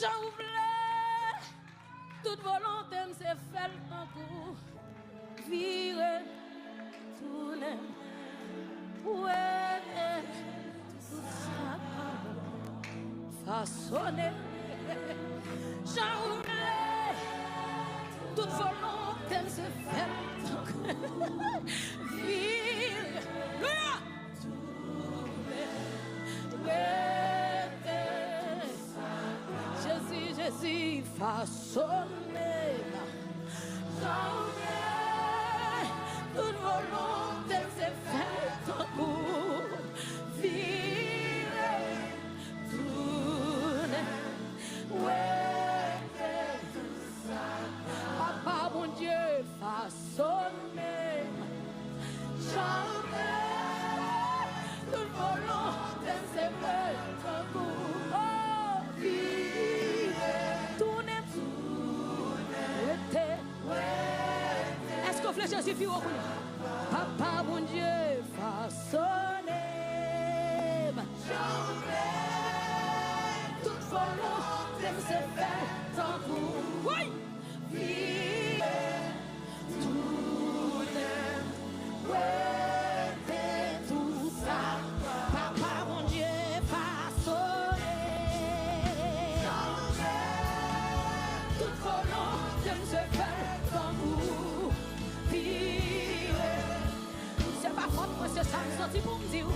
J'en voulais, toute volonté me s'est faite en coup. Virer, tourner, ouais, tout ça, façonner. J'en voulais, toute volonté me s'est faite en coup. Virer, Jésus façonné, toute volonté s'est faite en pour vivre, tourner, ouais, Papa mon Dieu façonné, jamais, toute volonté s'est faite en pour vivre. Est-ce que flèche suffit au bout? Papa mon Dieu façonné, jamais toute volonté s'est faite en vous. Oui, vivre, tourner, ouais, tout ça. Papa mon Dieu façonné, jamais toute volonté s'est faite en vous. C'est pas faute, moi c'est ça que je sens pour me dire.